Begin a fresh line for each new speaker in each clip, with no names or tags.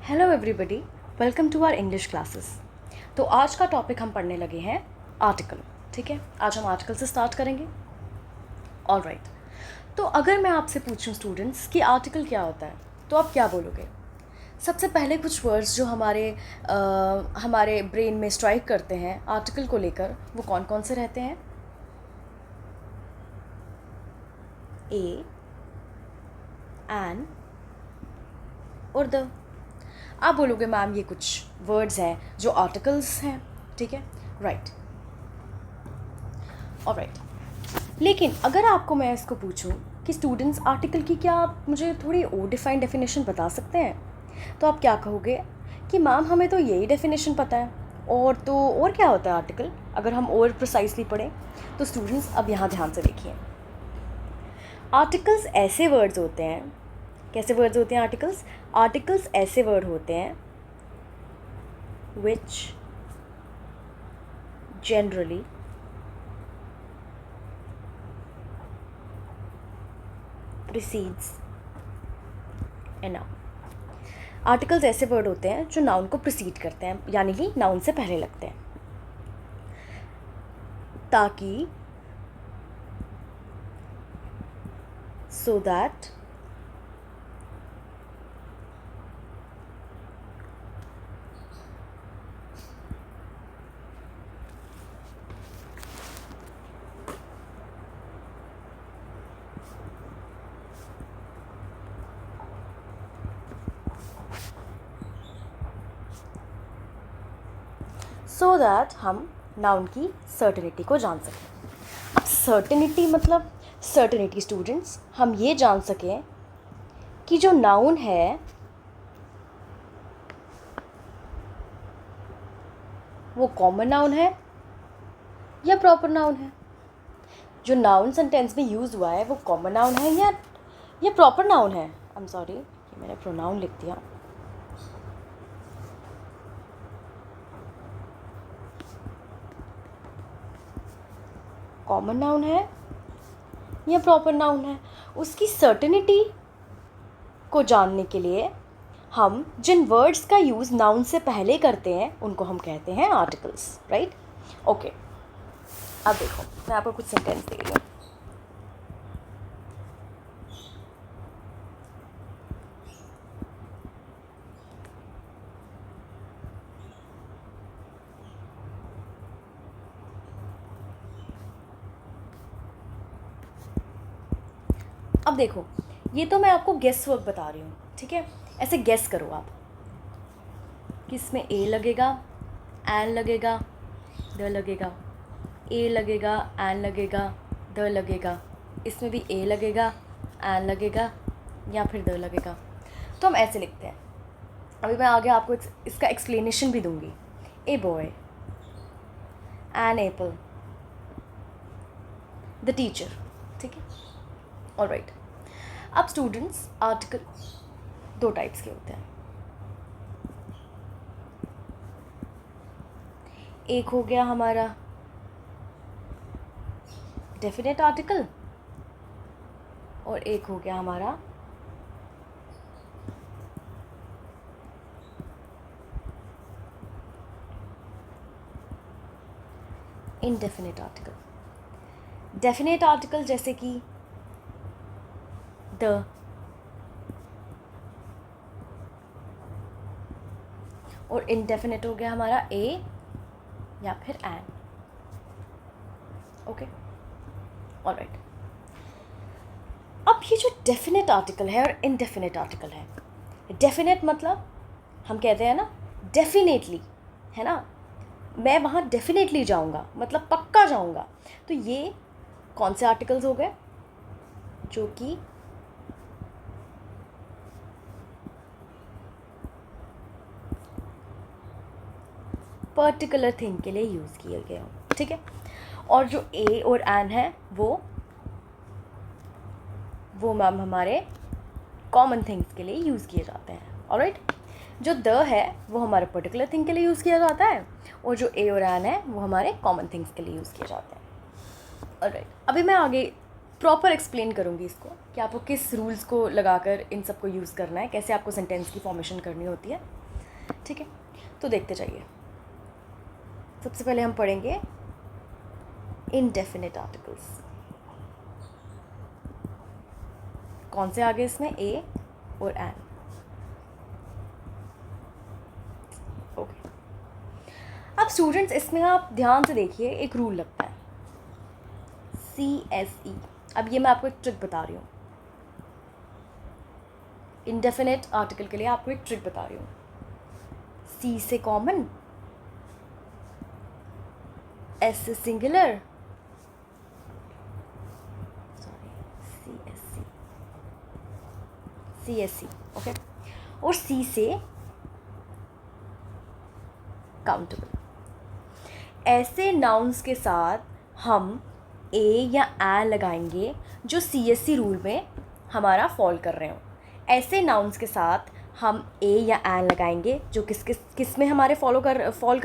Hello everybody, welcome to our English classes. तो आज का टॉपिक हम पढ़ने लगे हैं आर्टिकल। ठीक है, आज हम आर्टिकल से स्टार्ट करेंगे। ऑलराइट, तो अगर मैं आपसे पूछूं स्टूडेंट्स कि आर्टिकल क्या होता है तो आप क्या बोलोगे? सबसे पहले कुछ वर्ड्स जो हमारे ब्रेन में स्ट्राइक करते हैं आर्टिकल को लेकर, वो कौन कौन से रहते हैं? ए, एन और द। आप बोलोगे मैम ये कुछ वर्ड्स हैं जो आर्टिकल्स हैं, ठीक है, राइट। ऑलराइट, लेकिन अगर आपको मैं इसको पूछूं कि स्टूडेंट्स आर्टिकल की क्या आप मुझे थोड़ी और डिफाइंड डेफिनेशन बता सकते हैं, तो आप क्या कहोगे कि मैम हमें तो यही डेफिनेशन पता है, और क्या होता है आर्टिकल? अगर हम और प्रिसाइसली पढ़ें तो स्टूडेंट्स अब यहाँ ध्यान से देखिए, आर्टिकल्स ऐसे वर्ड्स होते हैं, कैसे वर्ड्स होते हैं आर्टिकल्स? आर्टिकल्स ऐसे वर्ड होते हैं which generally precedes a noun। Articles ऐसे वर्ड होते हैं जो नाउन को प्रिसीड करते हैं, यानी कि नाउन से पहले लगते हैं, ताकि so that हम नाउन की सर्टेनिटी को जान सकें। अब सर्टेनिटी मतलब सर्टेनिटी स्टूडेंट्स, हम ये जान सकें कि जो नाउन है वो कॉमन नाउन है या प्रॉपर नाउन है। जो नाउन सेंटेंस में यूज़ हुआ है वो कॉमन नाउन है या प्रॉपर नाउन है। आई एम सॉरी, ये मैंने प्रोनाउन लिख दिया। कॉमन नाउन है या प्रॉपर नाउन है, उसकी सर्टेनिटी को जानने के लिए हम जिन वर्ड्स का यूज़ नाउन से पहले करते हैं उनको हम कहते हैं आर्टिकल्स, राइट? ओके, अब देखो मैं आपको कुछ सेंटेंस दे रही हूँ। अब देखो, ये तो मैं आपको गेस वर्क बता रही हूँ, ठीक है? ऐसे गेस करो आप कि इसमें ए लगेगा, एन लगेगा, द लगेगा, ए लगेगा, एन लगेगा, द लगेगा, इसमें भी ए लगेगा, एन लगेगा या फिर द लगेगा। तो हम ऐसे लिखते हैं। अभी मैं आगे आपको इसका एक्सप्लेनेशन भी दूंगी। A boy, an apple, the teacher, ठीक है, ऑलराइट। अब स्टूडेंट्स आर्टिकल दो टाइप्स के होते हैं। एक हो गया हमारा डेफिनेट आर्टिकल और एक हो गया हमारा इनडेफिनेट आर्टिकल। डेफिनेट आर्टिकल जैसे कि द, और इनडेफिनेट हो गया हमारा ए या फिर एन। Okay, alright. अब ये जो डेफिनेट आर्टिकल है और इनडेफिनेट आर्टिकल है, डेफिनेट मतलब हम कहते हैं ना डेफिनेटली, है ना, मैं वहाँ डेफिनेटली जाऊँगा, मतलब पक्का जाऊँगा। तो ये कौन से आर्टिकल्स हो गए? जो कि पर्टिकुलर थिंग के लिए यूज़ किए गए हों, ठीक है? और जो ए और एन है वो मैम हमारे कॉमन थिंग्स के लिए यूज़ किए जाते हैं, ऑलराइट। जो द है वो हमारे पर्टिकुलर थिंग के लिए यूज़ किया जाता है और जो ए और एन है वो हमारे कॉमन थिंग्स के लिए यूज़ किए जाते हैं, ऑलराइट। अभी मैं आगे प्रॉपर एक्सप्लेन करूँगी इसको कि आपको किस रूल्स को लगाकर इन सब को यूज़ करना है, कैसे आपको सेंटेंस की फॉर्मेशन करनी होती है, ठीक है। तो देखते जाइए। सबसे पहले हम पढ़ेंगे इनडेफिनिट आर्टिकल्स। कौन से आगे इसमें? ए और एन। ओके, अब स्टूडेंट्स इसमें आप ध्यान से देखिए, एक रूल लगता है CSE। अब ये मैं आपको एक ट्रिक बता रही हूँ, इनडेफिनिट आर्टिकल के लिए आपको एक ट्रिक बता रही हूँ। C से कॉमन, S से सिंगुलर, CSC, ओके, और C से काउंटेबल। ऐसे नाउन्स के साथ हम ए या एन लगाएंगे जो CSC रूल में हमारा फॉल कर रहे हो। ऐसे नाउन्स के साथ हम ए या एन लगाएंगे जो किस में हमारे फॉल कर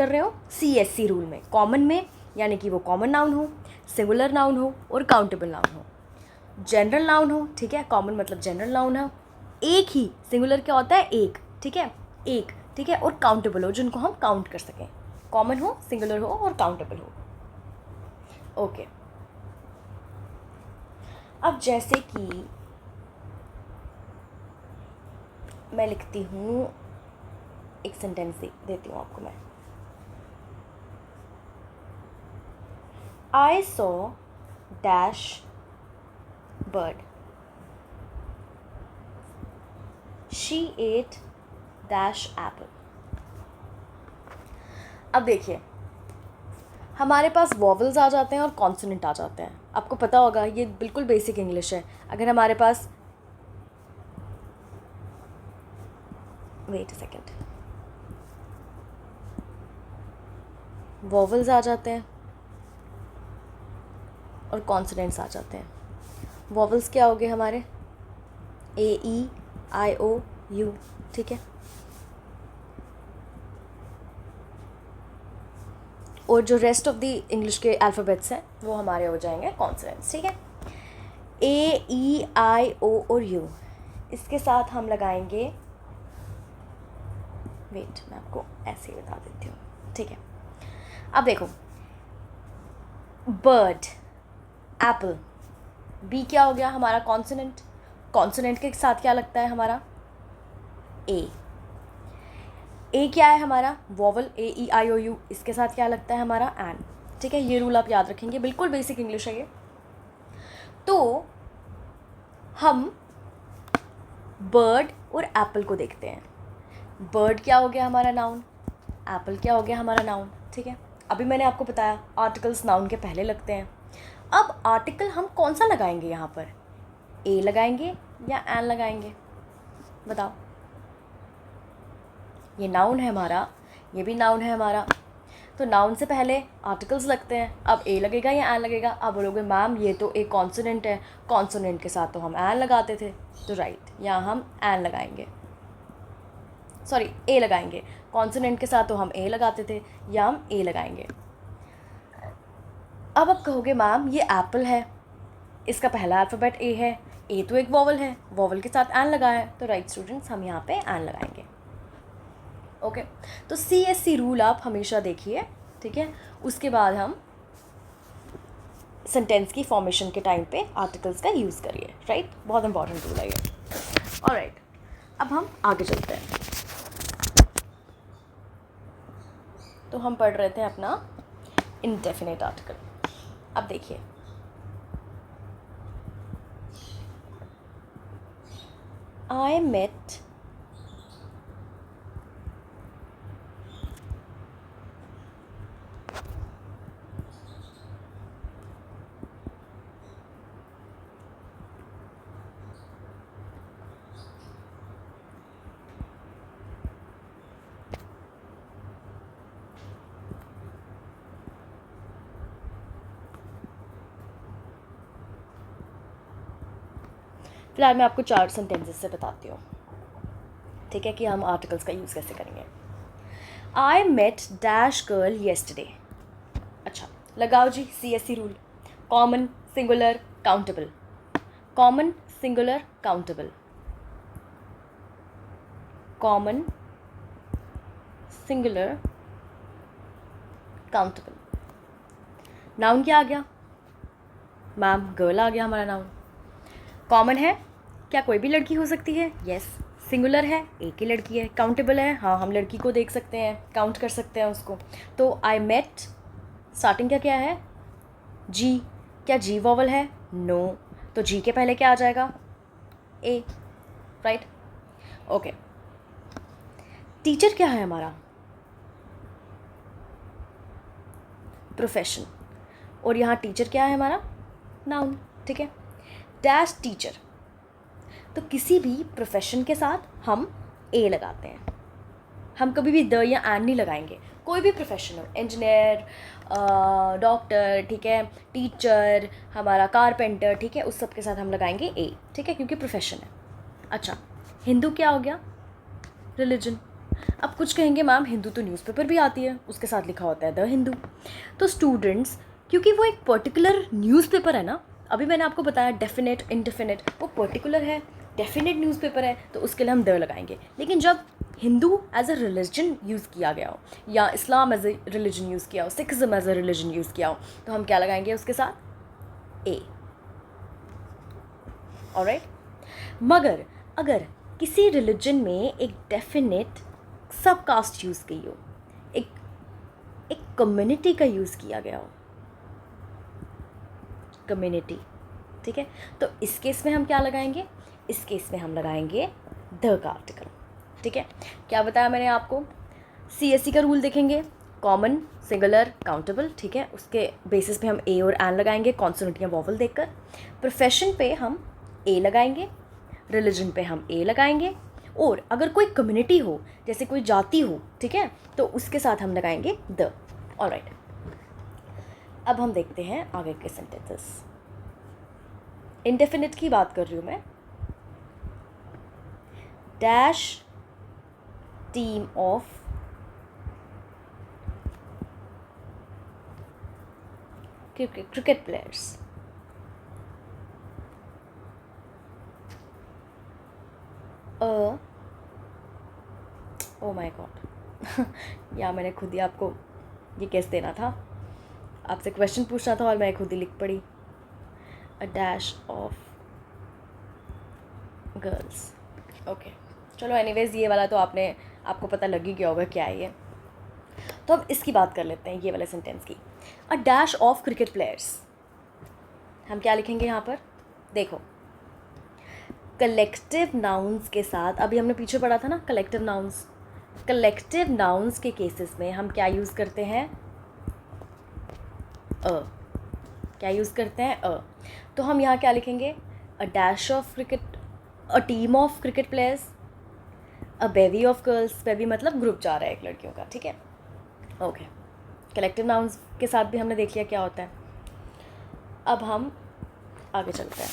रहे हो? CSC रूल में, कॉमन में, यानी कि वो कॉमन नाउन हो, सिंगुलर नाउन हो और काउंटेबल नाउन हो। जनरल नाउन हो, ठीक है, कॉमन मतलब जनरल नाउन हो, एक ही, सिंगुलर क्या होता है? एक, ठीक है, एक, ठीक है, और काउंटेबल हो, जिनको हम काउंट कर सकें, कॉमन हो, सिंगुलर हो और काउंटेबल हो। ओके, अब जैसे कि मैं लिखती हूँ, एक सेंटेंस देती हूँ आपको मैं। I saw dash bird. She ate dash apple. अब देखिए, हमारे पास वॉवल्स आ जाते हैं और कॉन्सोनेंट आ जाते हैं। आपको पता होगा, ये बिल्कुल बेसिक इंग्लिश है। अगर हमारे पास, वेट अ सेकेंड, वॉवल्स आ जाते हैं और कॉन्सोनेंट्स आ जाते हैं। वॉवल्स क्या हो गए हमारे? AEIOU, ठीक है, और जो रेस्ट ऑफ द इंग्लिश के अल्फ़ाबेट्स हैं वो हमारे हो जाएंगे कॉन्सोनेंट्स, ठीक है। AEIO और U, इसके साथ हम लगाएंगे, वेट मैं आपको ऐसे ही बता देती हूँ, ठीक है। अब देखो, बर्ड, एप्पल, बी क्या हो गया हमारा? कॉन्सोनेंट। कॉन्सोनेंट के साथ क्या लगता है हमारा? ए क्या है हमारा? वॉवल, AEIOU, इसके साथ क्या लगता है हमारा? एन, ठीक है। ये रूल आप याद रखेंगे, बिल्कुल बेसिक इंग्लिश है ये। तो हम बर्ड और एप्पल को देखते हैं। बर्ड क्या हो गया हमारा? नाउन। एप्पल क्या हो गया हमारा? नाउन, ठीक है। अभी मैंने आपको बताया आर्टिकल्स नाउन के पहले लगते हैं। अब आर्टिकल हम कौन सा लगाएंगे यहाँ पर? ए लगाएंगे या एन लगाएंगे? बताओ। ये नाउन है हमारा, ये भी नाउन है हमारा, तो नाउन से पहले आर्टिकल्स लगते हैं। अब ए लगेगा या एन लगेगा? आप बोलोगे मैम ये तो एक कॉन्सोनेंट है, कॉन्सोनेंट के साथ तो हम एन लगाते थे, तो राइट, यहाँ हम एन लगाएंगे, सॉरी ए लगाएंगे। कॉन्सोनेंट के साथ तो हम ए लगाते थे, या हम ए लगाएंगे। अब आप कहोगे मैम ये एप्पल है, इसका पहला अल्फ़ाबेट ए है, ए तो एक वॉवल है, वॉवल के साथ एन लगा है, तो राइट स्टूडेंट्स, हम यहाँ पे एन लगाएंगे। ओके, तो CSC रूल आप हमेशा देखिए, ठीक है। उसके बाद हम सेंटेंस की फॉर्मेशन के टाइम पे आर्टिकल्स का यूज़ करिए, राइट। बहुत इंपॉर्टेंट रूल है ये। ऑलराइट, अब हम आगे चलते हैं। तो हम पढ़ रहे थे अपना इनडेफिनिट आर्टिकल। अब देखिए, I met फिलहाल मैं आपको 4 सेंटेंसेस से बताती हूँ, ठीक है, कि हम आर्टिकल्स का यूज़ कैसे करेंगे। I met dash girl yesterday। अच्छा, लगाओ जी CSC rule, common, singular, countable. Common, singular, countable, common, singular, countable. Noun क्या आ गया मैम? गर्ल आ गया हमारा नाउन। कॉमन है, क्या कोई भी लड़की हो सकती है? यस। सिंगुलर है, एक ही लड़की है। काउंटेबल है, हाँ हम लड़की को देख सकते हैं, काउंट कर सकते हैं उसको। तो आई मेट, स्टार्टिंग क्या है? जी। क्या जी वॉवल है? नो। तो जी के पहले क्या आ जाएगा? ए, राइट। ओके। टीचर क्या है हमारा? प्रोफेशन। और यहाँ टीचर क्या है हमारा? नाउन, ठीक है। डैश टीचर, तो किसी भी प्रोफेशन के साथ हम ए लगाते हैं। हम कभी भी द या एंड नहीं लगाएंगे। कोई भी प्रोफेशन हो, इंजीनियर, डॉक्टर, ठीक है, टीचर, हमारा कारपेंटर, ठीक है, उस सब के साथ हम लगाएंगे ए, ठीक है, क्योंकि प्रोफेशन है। अच्छा, हिंदू क्या हो गया? रिलीजन। अब कुछ कहेंगे मैम हिंदू तो न्यूज़पेपर भी आती है, उसके साथ लिखा होता है द हिंदू। तो स्टूडेंट्स, क्योंकि वो एक पर्टिकुलर न्यूज़पेपर है ना, अभी मैंने आपको बताया डेफिनेट, इनडेफिनेट, वो पर्टिकुलर है, डेफिनेट न्यूज़पेपर है, तो उसके लिए हम द लगाएंगे। लेकिन जब Hindu as a religion use किया गया हो, या Islam as a religion use किया हो, Sikhism as a religion use किया हो, तो हम क्या लगाएंगे उसके साथ? ए। ऑलराइट। मगर अगर किसी रिलीजन में एक डेफिनेट सब कास्ट यूज़ की हो, एक एक कम्युनिटी का यूज़ किया गया हो, कम्युनिटी, ठीक है, तो इस केस में हम क्या लगाएंगे? इस केस में हम लगाएंगे द का आर्टिकल, ठीक है। क्या बताया मैंने आपको? CSE का रूल देखेंगे, कॉमन, सिंगुलर, काउंटेबल, ठीक है, उसके बेसिस पे हम ए और एन लगाएंगे, कॉन्सोनेंट या वॉवल देखकर। प्रोफेशन पे हम ए लगाएंगे, रिलीजन पे हम ए लगाएंगे, और अगर कोई कम्युनिटी हो, जैसे कोई जाति हो, ठीक है, तो उसके साथ हम लगाएंगे द। ऑलराइट, अब हम देखते हैं आगे के सेंटेंसेस। इंडेफिनिट की बात कर रही हूँ मैं। Dash team of cricket players, oh my God या मैंने खुद ही आपको ये कैसे देना था, आपसे क्वेश्चन पूछना था और मैं खुद ही लिख पड़ी। अ डैश ऑफ गर्ल्स। ओके, चलो एनीवेज ये वाला तो आपको पता लग ही गया होगा क्या है ये। तो अब इसकी बात कर लेते हैं, ये वाले सेंटेंस की। अ डैश ऑफ क्रिकेट प्लेयर्स, हम क्या लिखेंगे यहाँ पर? देखो, कलेक्टिव नाउन्स के साथ, अभी हमने पीछे पढ़ा था ना कलेक्टिव नाउन्स, कलेक्टिव नाउन्स के केसेस में हम क्या यूज़ करते हैं? क्या यूज़ करते हैं? तो हम यहाँ क्या लिखेंगे? A dash of cricket, a team of cricket players, a bevy of girls, bevy मतलब ग्रुप जा रहा है एक लड़कियों का, ठीक है। ओके, कलेक्टिव नाउन्स के साथ भी हमने देख लिया क्या होता है। अब हम आगे चलते हैं।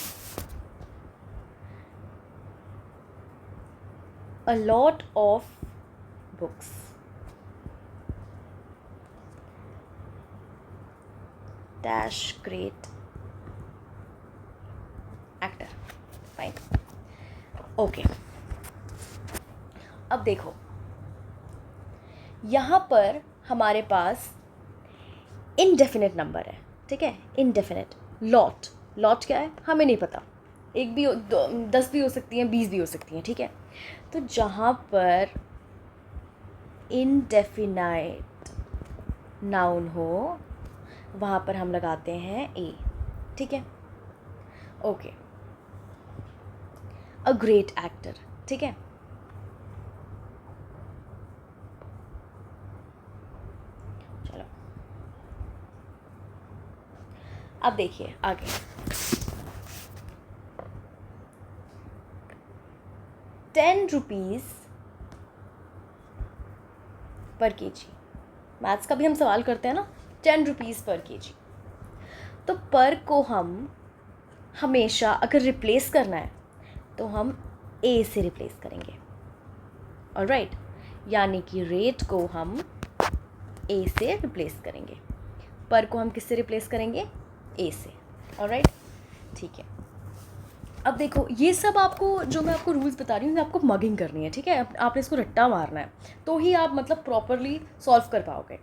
A lot of books, dash great actor, fine. Okay, अब देखो यहाँ पर हमारे पास इनडेफिनेट नंबर है, ठीक है, इनडेफिनेट। लॉट, लॉट क्या है हमें नहीं पता, एक भी 10 भी हो सकती हैं, 20 भी हो सकती हैं, ठीक है। तो जहाँ पर इनडेफिनाइट नाउन हो वहाँ पर हम लगाते हैं ए, ठीक है। ओके, अ ग्रेट एक्टर, ठीक है। चलो अब देखिए आगे। ₹10 पर kg, मैथ्स का भी हम सवाल करते हैं ना, ₹10 पर kg। तो पर को हम हमेशा अगर रिप्लेस करना है तो हम ए से रिप्लेस करेंगे, ऑलराइट, यानी कि रेट को हम ए से रिप्लेस करेंगे, पर को हम किससे रिप्लेस करेंगे? ए से, ऑलराइट, ठीक है। अब देखो, ये सब आपको जो मैं आपको रूल्स बता रही हूँ, आपको मगिंग करनी है, ठीक है। आपने इसको रट्टा मारना है, तो ही आप मतलब प्रॉपरली सॉल्व कर पाओगे।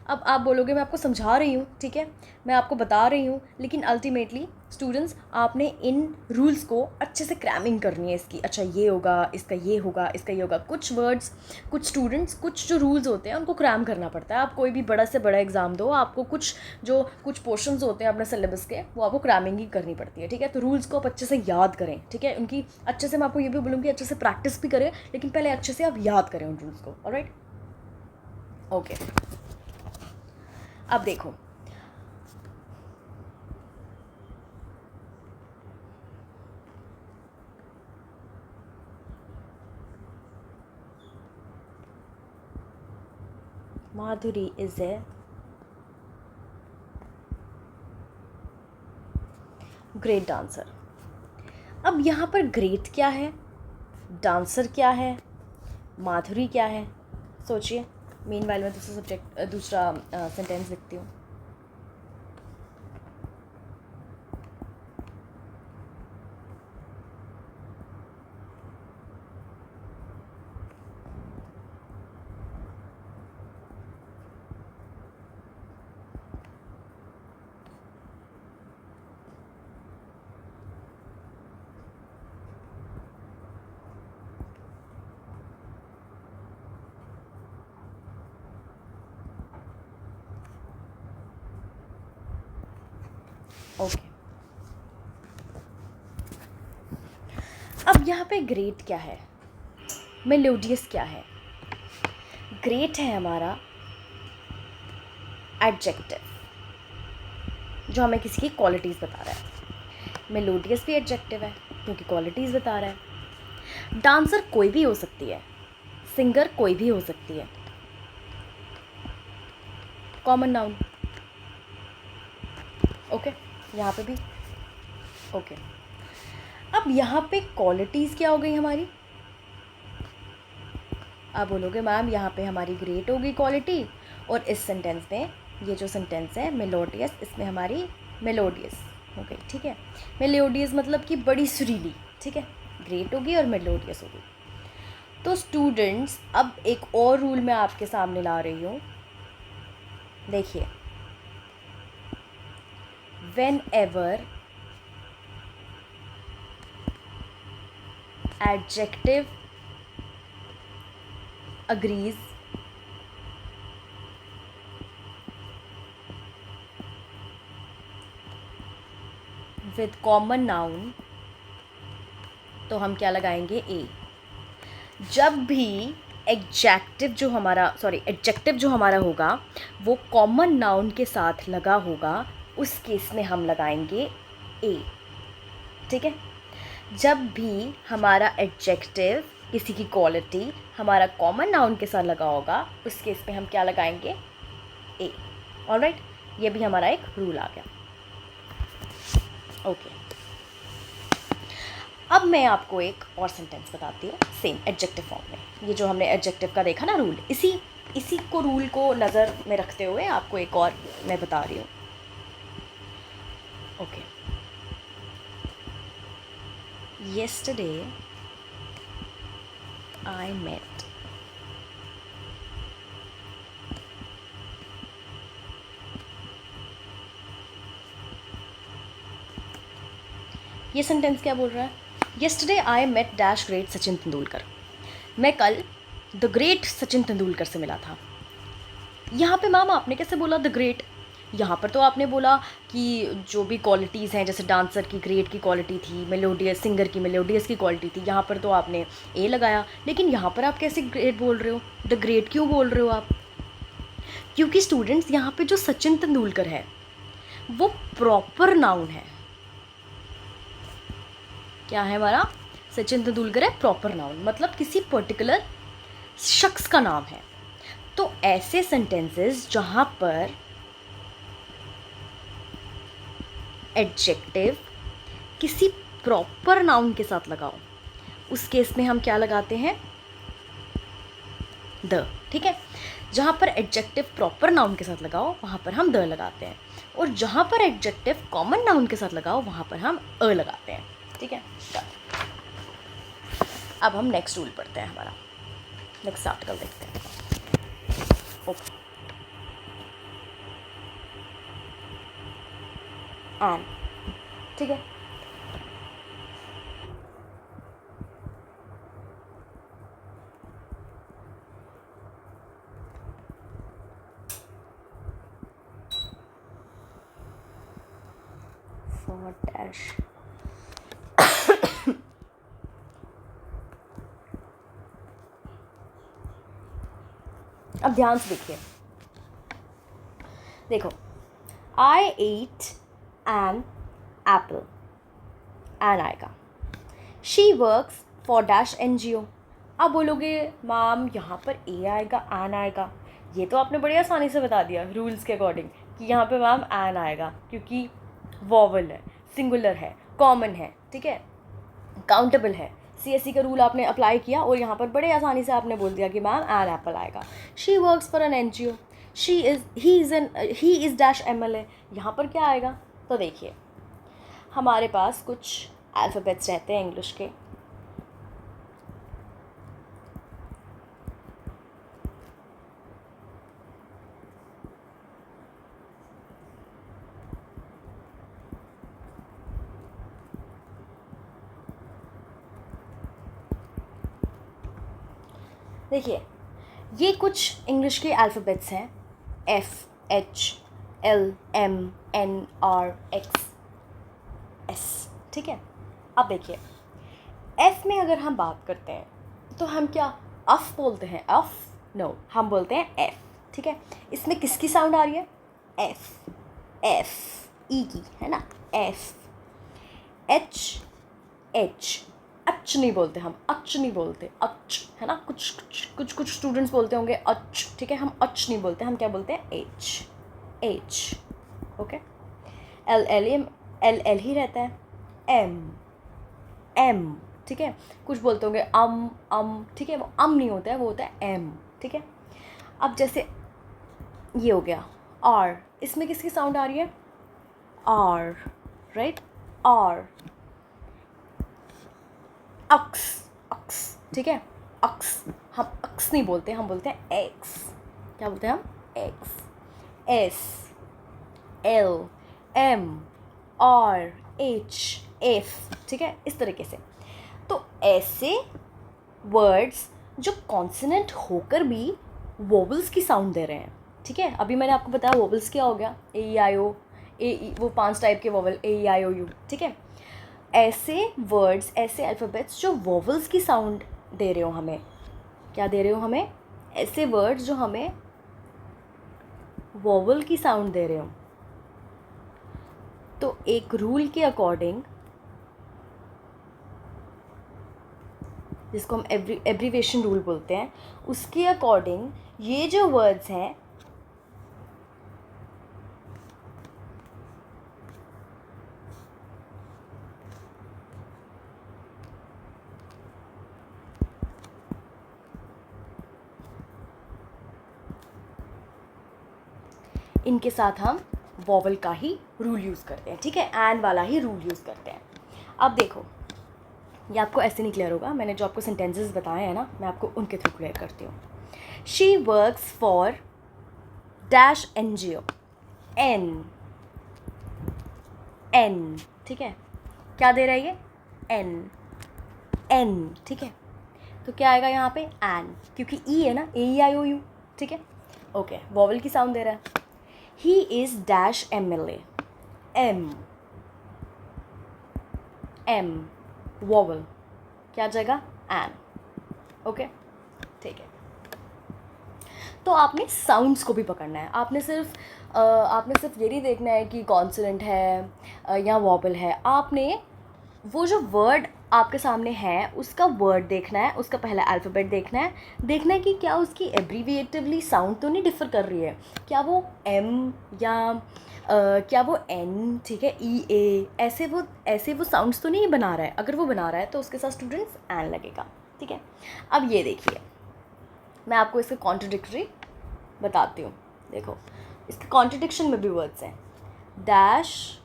अब आप बोलोगे मैं आपको समझा रही हूँ, ठीक है, मैं आपको बता रही हूँ, लेकिन अल्टीमेटली स्टूडेंट्स आपने इन रूल्स को अच्छे से क्रैमिंग करनी है इसकी। अच्छा ये होगा, इसका ये होगा, इसका ये होगा। कुछ वर्ड्स, कुछ स्टूडेंट्स, कुछ जो रूल्स होते हैं उनको क्रैम करना पड़ता है। आप कोई भी बड़ा से बड़ा एग्ज़ाम दो, आपको कुछ पोर्शंस होते हैं अपने सिलेबस के, वो आपको क्रैमिंग ही करनी पड़ती है, ठीक है। तो रूल्स को आप अच्छे से याद करें, ठीक है। उनकी अच्छे से, मैं आपको ये भी बोलूँगी, अच्छे से प्रैक्टिस भी करें, लेकिन पहले अच्छे से आप याद करें उन रूल्स को। Alright, okay. अब देखो, माधुरी इज ए ग्रेट डांसर। अब यहाँ पर ग्रेट क्या है, डांसर क्या है, माधुरी क्या है, सोचिए। मीनवाइल मैं दूसरा सेंटेंस लिखती हूँ। ओके, अब यहाँ पे ग्रेट क्या है, मेलोडियस क्या है। ग्रेट है हमारा एडजेक्टिव जो हमें किसी की क्वालिटीज़ बता रहा है। मेलोडियस भी एडजेक्टिव है क्योंकि क्वालिटीज़ बता रहा है। डांसर कोई भी हो सकती है, सिंगर कोई भी हो सकती है। कॉमन नाउन, ओके, यहाँ पे भी ओके। अब यहाँ पे क्वालिटीज़ क्या हो गई हमारी। आप बोलोगे मैम यहाँ पे हमारी ग्रेट हो गई क्वालिटी, और इस सेंटेंस में, ये जो सेंटेंस है मेलोडियस, इसमें हमारी मेलोडियस हो गई, ठीक है। मेलोडियस मतलब कि बड़ी सुरीली, ठीक है। ग्रेट होगी और मेलोडियस होगी। तो स्टूडेंट्स, अब एक और रूल मैं आपके सामने ला रही हूँ। देखिए, whenever adjective agrees with common noun, तो हम क्या लगाएंगे, ए। जब भी एडजेक्टिव जो हमारा होगा वो कॉमन नाउन के साथ लगा होगा, उस केस में हम लगाएंगे ए, ठीक है। जब भी हमारा एडजेक्टिव, किसी की क्वालिटी हमारा कॉमन नाउन के साथ लगा होगा, उस केस में हम क्या लगाएंगे, ए। ऑलराइट, ये भी हमारा एक रूल आ गया। ओके, अब मैं आपको एक और सेंटेंस बताती हूँ सेम एडजेक्टिव फॉर्म में। ये जो हमने एडजेक्टिव का देखा ना रूल, इसी को रूल को नज़र में रखते हुए आपको एक और मैं बता रही हूँ। ओके, yesterday I met ये सेंटेंस क्या बोल रहा है, yesterday I met dash great Sachin Tendulkar. मैं कल द ग्रेट सचिन तेंदुलकर से मिला था। यहाँ पे मैम आपने कैसे बोला द ग्रेट, यहाँ पर तो आपने बोला कि जो भी क्वालिटीज़ हैं, जैसे डांसर की ग्रेट की क्वालिटी थी, मेलोडियस सिंगर की मेलोडियस की क्वालिटी थी, यहाँ पर तो आपने ए लगाया। लेकिन यहाँ पर आप कैसे ग्रेट बोल रहे हो, द ग्रेट क्यों बोल रहे हो आप। क्योंकि स्टूडेंट्स, यहाँ पे जो सचिन तेंदुलकर है वो प्रॉपर नाउन है। क्या है हमारा, सचिन तेंदुलकर है प्रॉपर नाउन, मतलब किसी पर्टिकुलर शख्स का नाम है। तो ऐसे सेंटेंसेस जहाँ पर एडजेक्टिव किसी प्रॉपर नाउन के साथ लगाओ, उस केस में हम क्या लगाते हैं, द, ठीक है। जहाँ पर एडजेक्टिव प्रॉपर नाउन के साथ लगाओ वहाँ पर हम द लगाते हैं, और जहाँ पर एडजेक्टिव कॉमन नाउन के साथ लगाओ वहाँ पर हम अ लगाते हैं। ठीक है। अब हम नेक्स्ट रूल पढ़ते हैं, हमारा नेक्स्ट आर्टिकल देखते हैं। ओके, एन, ठीक है। फॉर डैश, अब ध्यान से देखिए, देखो, आई एट एन एप्पल, एन आएगा। She works for dash NGO। अब बोलोगे मैम यहाँ पर ए आएगा, एन आएगा। ये तो आपने बड़ी आसानी से बता दिया रूल्स के अकॉर्डिंग कि यहाँ पे मैम एन आएगा, क्योंकि वॉवल है, सिंगुलर है, कॉमन है, ठीक है, काउंटेबल है। CSE का रूल आपने अप्लाई किया और यहाँ पर बड़े आसानी से आपने बोल दिया कि मैम एन एप्पल आएगा। She works for an NGO, he is dash MLA। यहाँ पर क्या आएगा? तो देखिए, हमारे पास कुछ अल्फ़ाबेट्स रहते हैं इंग्लिश के। देखिए, ये कुछ इंग्लिश के अल्फ़ाबेट्स हैं, F, H, L, M, N, R, X, S, ठीक है। अब देखिए, F में अगर हम बात करते हैं तो हम क्या अफ बोलते हैं? अफ? नो, हम बोलते हैं F, ठीक है। इसमें किसकी साउंड आ रही है? F, F, E की, है ना, F, H, H, अच नहीं बोलते हम, अच नहीं बोलते, अच, है ना। कुछ स्टूडेंट्स बोलते होंगे अच, ठीक है, हम अच नहीं बोलते, हम क्या बोलते हैं? H, H, okay. L ही रहता है। M, M, ठीक है। कुछ बोलते होंगे ठीक है, वो नहीं होता है, वो होता है M, ठीक है। अब जैसे ये हो गया R, इसमें किसकी साउंड आ रही है? R, right, R। अक्स, ठीक है, अक्स, हम अक्स नहीं बोलते, हम बोलते हैं एक्स। क्या बोलते हैं हम? X. S, L, M, R, H, F, ठीक है, इस तरीके से। तो ऐसे वर्ड्स जो कॉन्सोनेंट होकर भी वोवल्स की साउंड दे रहे हैं, ठीक है। अभी मैंने आपको बताया वोवल्स क्या हो गया, AEIO, वो 5 टाइप के वोवल, AEIOU, ठीक है। ऐसे वर्ड्स, ऐसे अल्फ़ाबेट्स जो वोवल्स की साउंड दे रहे हो हमें, क्या दे रहे हो हमें? ऐसे वर्ड्स जो हमें वोवल की साउंड दे रहे हो, तो एक रूल के अकॉर्डिंग, जिसको हम एब्रीवेशन रूल बोलते हैं, उसके अकॉर्डिंग ये जो वर्ड्स हैं इनके साथ हम वॉवल का ही रूल यूज़ करते हैं, ठीक है, एन वाला ही रूल यूज़ करते हैं। अब देखो, ये आपको ऐसे नहीं क्लियर होगा, मैंने जो आपको सेंटेंसेस बताए हैं ना, मैं आपको उनके थ्रू क्लियर करती हूँ। She works for dash NGO, N, ठीक है, क्या दे रहा है ये? N, ठीक है। तो क्या आएगा यहाँ पे? एन, क्योंकि E है ना, AEIOU, ठीक है, ओके। वॉवल की साउंड दे रहा है। ही is dash MLA, M, vowel, क्या आ जाएगा? एन, ओके, ठीक है। तो आपने साउंड्स को भी पकड़ना है, आपने सिर्फ ये नहीं देखना है कि कॉन्सोनेंट है या वॉवल है। आपने वो जो वर्ड आपके सामने है उसका वर्ड देखना है, उसका पहला अल्फ़ाबेट देखना है कि क्या उसकी एब्रीविएटिवली साउंड तो नहीं डिफ़र कर रही है, क्या वो M या क्या वो N, ठीक है, EA, ऐसे वो साउंड्स तो नहीं बना रहा है। अगर वो बना रहा है तो उसके साथ स्टूडेंट्स एन लगेगा, ठीक है। अब ये देखिए, मैं आपको इसके कॉन्ट्रडिक्टरी बताती हूँ। देखो, इसके कॉन्ट्रडिक्शन में भी वर्ड्स हैं, dash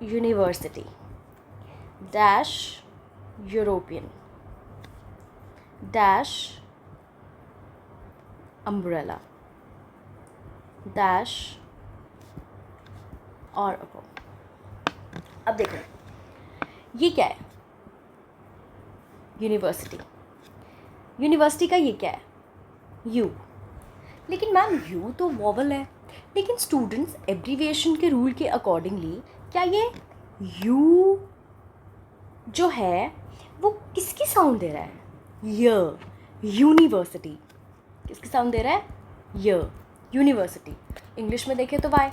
university dash European dash umbrella dash और अब देखो ये क्या है, यूनिवर्सिटी। यूनिवर्सिटी का ये क्या है, यू। लेकिन मैम यू तो वॉवल है, लेकिन स्टूडेंट्स एब्रीविएशन के रूल के अकॉर्डिंगली क्या ये यू जो है वो किसकी साउंड दे रहा है, य। यूनिवर्सिटी किसकी साउंड दे रहा है, य। यूनिवर्सिटी इंग्लिश में देखें तो वाई,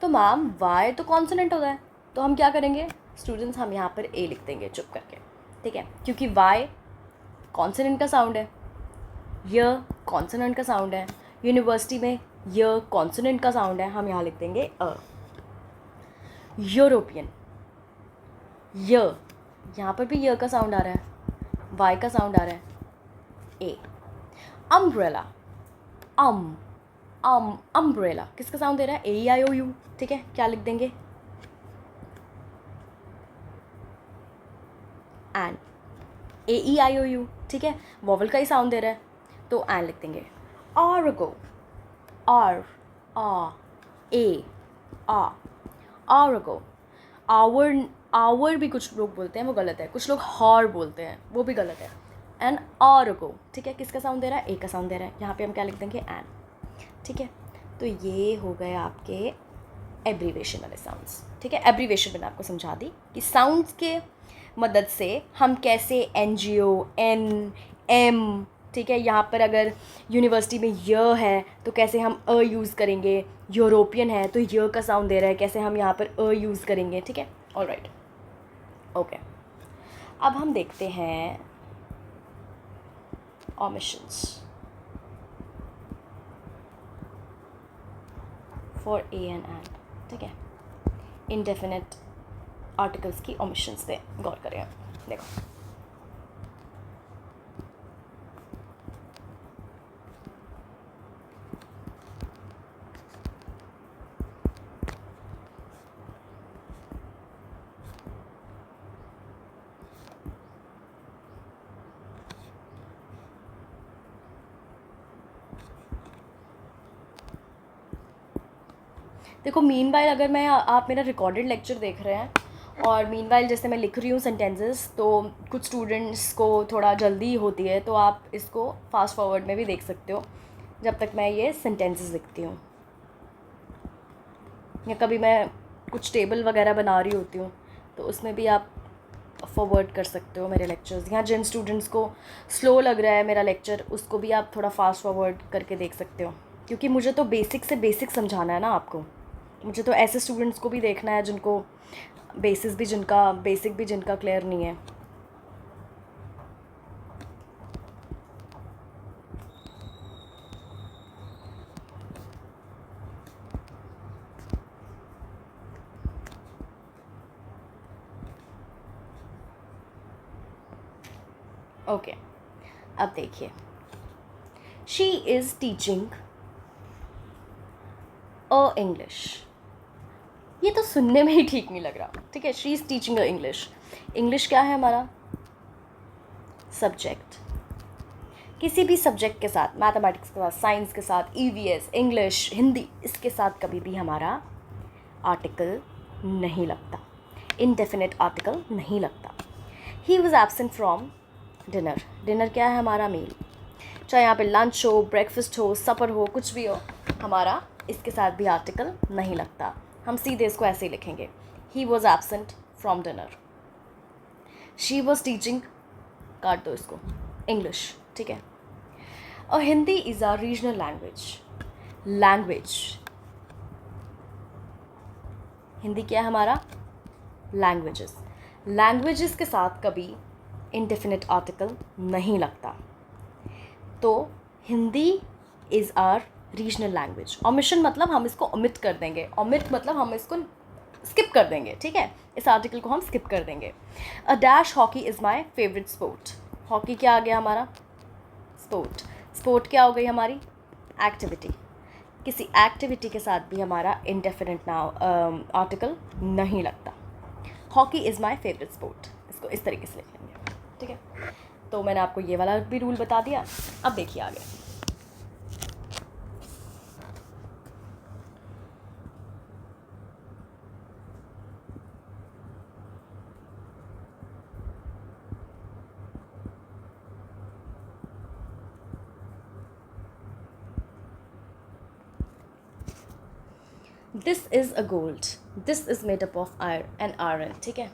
तो मैम वाई तो कॉन्सोनेंट होता है, तो हम क्या करेंगे स्टूडेंट्स, हम यहाँ पर ए लिख देंगे चुप करके, ठीक है, क्योंकि वाई कॉन्सोनेंट का साउंड है, य कॉन्सोनेंट का साउंड है, यूनिवर्सिटी में य कॉन्सोनेंट का साउंड है, हम यहाँ लिख देंगे अ। यूरोपियन य, यहाँ पर भी य का साउंड आ रहा है, वाई का साउंड आ रहा है, ए। अम्ब्रेला अम्ब्रेला किसका साउंड दे रहा है, ए आई ओ यू, ठीक है, क्या लिख देंगे, N, A E I O you, ठीक है, वॉवल का ही साउंड दे रहा है तो एन लिख देंगे। आर्गो आर आ ए आ आर्गो, आवर भी कुछ लोग बोलते हैं वो गलत है, कुछ लोग हॉर बोलते हैं वो भी गलत है, एन आर्गो, ठीक है, किसका साउंड दे रहा है, ए का साउंड दे रहा है, यहाँ पे हम क्या लिख देंगे, एन, ठीक है। तो ये हो गए आपके एब्रीवेशन वाले साउंड्स, ठीक है। एब्रीवेशन मैंने आपको समझा दी कि साउंड्स के मदद से हम कैसे एन जी ओ, एन, एम, ठीक है, यहाँ पर अगर यूनिवर्सिटी में य है तो कैसे हम अ यूज़ करेंगे, यूरोपियन है तो य का साउंड दे रहा है, कैसे हम यहाँ पर अ यूज़ करेंगे, ठीक है, ऑलराइट, ओके। अब हम देखते हैं omissions for a and an, ठीक है, इनडेफिनिट आर्टिकल्स की ओमिशंस पे गौर करें। देखो देखो मीनवाइल अगर मैं, आप मेरा रिकॉर्डेड लेक्चर देख रहे हैं और मीनवाइल जैसे मैं लिख रही हूँ सेंटेंसेस, तो कुछ स्टूडेंट्स को थोड़ा जल्दी होती है तो आप इसको फास्ट फॉरवर्ड में भी देख सकते हो जब तक मैं ये सेंटेंसेस लिखती हूँ, या कभी मैं कुछ टेबल वगैरह बना रही होती हूँ तो उसमें भी आप फॉरवर्ड कर सकते हो मेरे लेक्चर्स। यहाँ जिन स्टूडेंट्स को स्लो लग रहा है मेरा लेक्चर उसको भी आप थोड़ा फास्ट फॉरवर्ड करके देख सकते हो, क्योंकि मुझे तो बेसिक से बेसिक समझाना है ना आपको, मुझे तो ऐसे स्टूडेंट्स को भी देखना है जिनको बेसिक भी जिनका क्लियर नहीं है। ओके अब देखिए, she is teaching a English, ये तो सुनने में ही ठीक नहीं लग रहा, ठीक है। She is teaching a English, English क्या है हमारा सब्जेक्ट, किसी भी सब्जेक्ट के साथ, मैथमेटिक्स के साथ, साइंस के साथ, ईवीएस, इंग्लिश, हिंदी, इसके साथ कभी भी हमारा आर्टिकल नहीं लगता, इनडेफिनिट आर्टिकल नहीं लगता। ही was absent from dinner, dinner क्या है हमारा मील, चाहे यहाँ पे लंच हो, ब्रेकफास्ट हो, सफ़र हो, कुछ भी हो, हमारा इसके साथ भी आर्टिकल नहीं लगता, हम सीधे इसको ऐसे ही लिखेंगे, he was absent from dinner. She was teaching, काट दो इसको, इंग्लिश, ठीक है। और Hindi is our regional language, Hindi क्या है हमारा लैंग्वेजेस के साथ कभी इनडेफिनिट आर्टिकल नहीं लगता, तो Hindi is our regional language. Omission मतलब हम इसको ओमिट कर देंगे, ओमिट मतलब हम इसको स्किप कर देंगे, ठीक है, इस आर्टिकल को हम स्किप कर देंगे। A dash hockey is my favourite sport, hockey क्या आ गया हमारा स्पोर्ट क्या हो गई हमारी एक्टिविटी, किसी एक्टिविटी के साथ भी हमारा इनडेफिनिट नाउ आर्टिकल नहीं लगता, hockey is my favourite sport, इसको इस तरीके से लिख लेंगे, ठीक है। तो मैंने आपको ये वाला भी रूल बता दिया। अब देखिए आगे, this is a gold, this is made up of iron, ठीक है।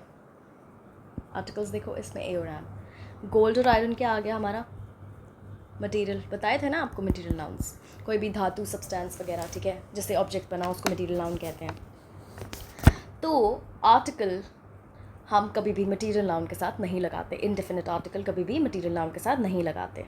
आर्टिकल्स देखो, इसमें ए और एम, गोल्ड और आयरन क्या आ गया हमारा, मटेरियल। बताए थे ना आपको मटेरियल नाउन्स, कोई भी धातु सब्सटेंस वगैरह, ठीक है, जैसे ऑब्जेक्ट बना उसको मटेरियल नाउन कहते हैं। तो आर्टिकल हम कभी भी मटेरियल नाउन के साथ नहीं लगाते, इनडेफिनिट आर्टिकल कभी भी मटेरियल नाउन के साथ नहीं लगाते।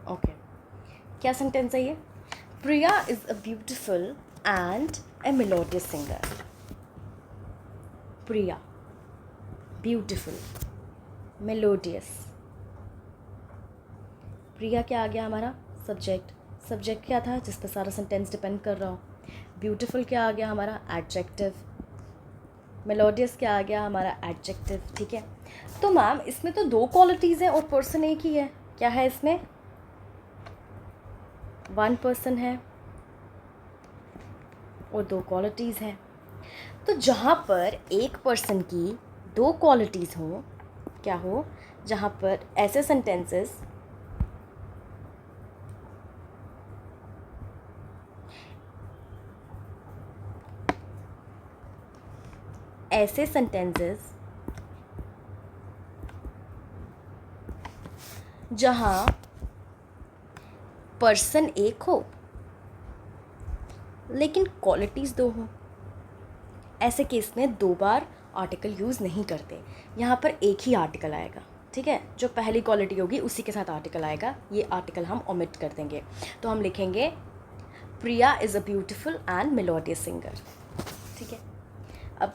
ओके, क्या सेंटेंस है ये, Priya is a beautiful and a melodious singer. Priya, beautiful, melodious. Priya क्या आ गया हमारा, सब्जेक्ट, सब्जेक्ट क्या था जिस पर सारा सेंटेंस डिपेंड कर रहा हो। ब्यूटिफुल क्या आ गया हमारा, एडजेक्टिव। मेलोडियस क्या आ गया हमारा, एडजेक्टिव, ठीक है। तो मैम इसमें तो दो क्वालिटीज़ हैं और पर्सन एक ही है, क्या है इसमें, वन पर्सन है और दो क्वालिटीज़ हैं। तो जहाँ पर एक पर्सन की दो क्वालिटीज़ हों, क्या हो, जहाँ पर ऐसे सेंटेंसेस जहाँ पर्सन एक हो लेकिन क्वालिटीज़ दो हों, ऐसे केस में दो बार आर्टिकल यूज़ नहीं करते, यहाँ पर एक ही आर्टिकल आएगा, ठीक है। जो पहली क्वालिटी होगी उसी के साथ आर्टिकल आएगा, ये आर्टिकल हम ओमिट कर देंगे। तो हम लिखेंगे Priya is a beautiful and melodious singer, ठीक है। अब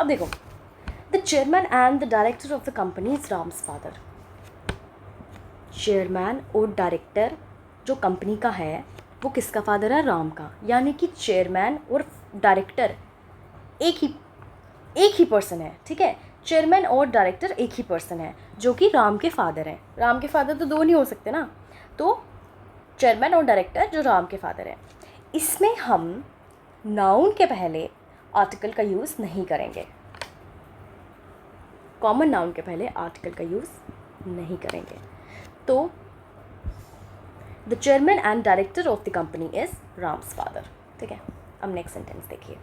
देखो, the chairman and the director of the company is Ram's father. Chairman और डायरेक्टर जो कंपनी का है वो किसका फादर है, राम का। यानी कि चेयरमैन और डायरेक्टर एक ही पर्सन है, ठीक है। चेयरमैन और डायरेक्टर एक ही पर्सन है जो कि राम के फादर हैं। राम के फादर तो दो नहीं हो सकते ना, तो चेयरमैन और डायरेक्टर जो राम के फादर हैं। इसमें हम नाउन के पहले आर्टिकल का यूज़ नहीं करेंगे, कॉमन नाउन के पहले आर्टिकल का यूज़ नहीं करेंगे। तो the chairman and director of the company is Ram's father, ठीक है। अब नेक्स्ट सेंटेंस देखिए,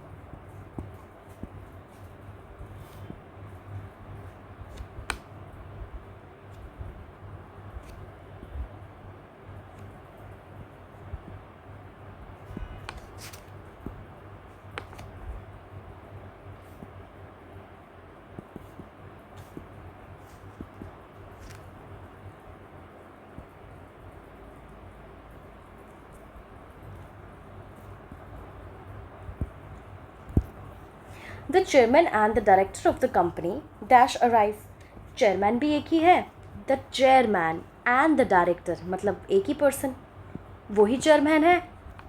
the chairman and the director of the company dash arrive. Chairman भी एक ही है, the chairman and the director मतलब एक ही पर्सन, वही चेयरमैन है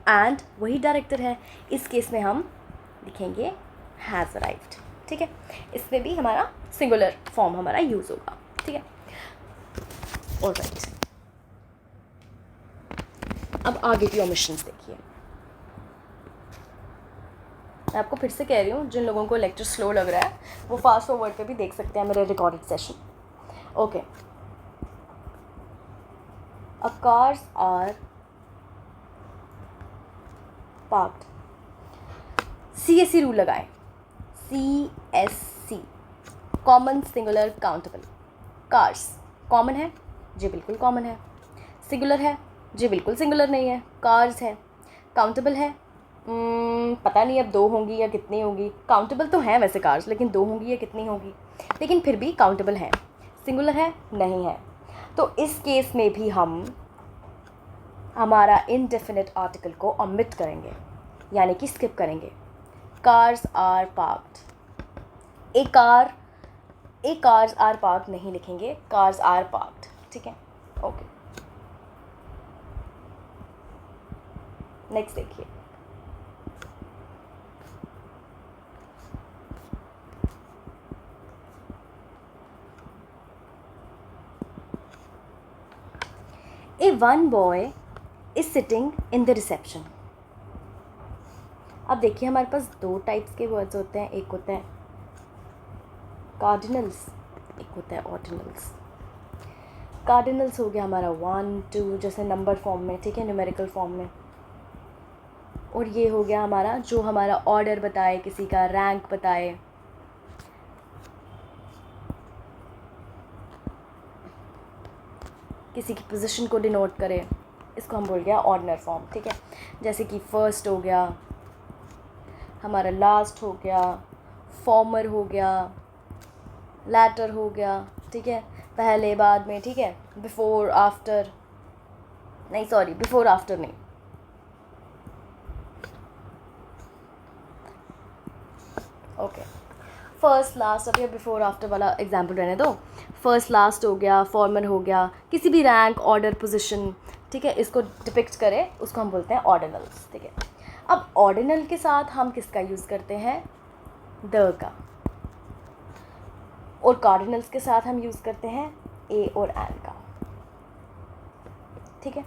एंड वही डायरेक्टर है। इस केस में हम लिखेंगे हैज़ अराइव्ड, ठीक है। इसमें भी हमारा सिंगुलर फॉर्म हमारा यूज़ होगा, ठीक है। ऑलराइट, अब आगे की ओमिशंस देखिए। मैं आपको फिर से कह रही हूँ, जिन लोगों को लेक्चर स्लो लग रहा है वो फास्ट फॉरवर्ड पे भी देख सकते हैं मेरे recorded session. Okay, cars are parked। CSC rule लगाएं। CSC common singular countable. Cars common है जी, बिल्कुल कॉमन है। सिंगुलर है जी, बिल्कुल सिंगुलर नहीं है। कार्स है। काउंटेबल है, पता नहीं अब 2 होंगी या कितनी होंगी। काउंटेबल तो हैं वैसे कार्स, लेकिन 2 होंगी या कितनी होगी, लेकिन फिर भी काउंटेबल है। सिंगुलर है नहीं है। तो इस केस में भी हम हमारा इनडेफिनिट आर्टिकल को ओमिट करेंगे, यानी कि स्किप करेंगे। Cars are parked. A cars are parked नहीं लिखेंगे, कार्स आर पार्क्ड। ठीक है, ओके। नेक्स्ट देखिए, a one boy is sitting in the reception. अब देखिए, हमारे पास 2 टाइप्स के वर्ड्स होते हैं। एक होता है कार्डिनल्स, एक होता है ऑर्डिनल्स। कार्डिनल्स हो गया हमारा 1 2, जैसे नंबर फॉर्म में, ठीक है, न्यूमेरिकल फॉर्म में। और ये हो गया हमारा जो हमारा ऑर्डर बताए, किसी का रैंक बताए। किसी की पोजीशन को डिनोट करे, इसको हम बोल गया ऑर्डिनल फॉर्म। ठीक है, जैसे कि फर्स्ट हो गया हमारा, लास्ट हो गया, फॉर्मर हो गया, लैटर हो गया। ठीक है, पहले बाद में। ठीक है, बिफोर आफ्टर नहीं, सॉरी, बिफोर आफ्टर नहीं। ओके, फर्स्ट लास्ट, अब ये बिफोर आफ्टर वाला एग्जाम्पल रहने दो। फर्स्ट लास्ट हो गया, फॉर्मर हो गया, किसी भी रैंक, ऑर्डर, पोजीशन, ठीक है, इसको डिपिक्ट करे, उसको हम बोलते हैं ऑर्डिनल्स। ठीक है, अब ऑर्डिनल के साथ हम किसका यूज़ करते हैं? द का। और कार्डिनल्स के साथ हम यूज़ करते हैं ए और एन का। ठीक है,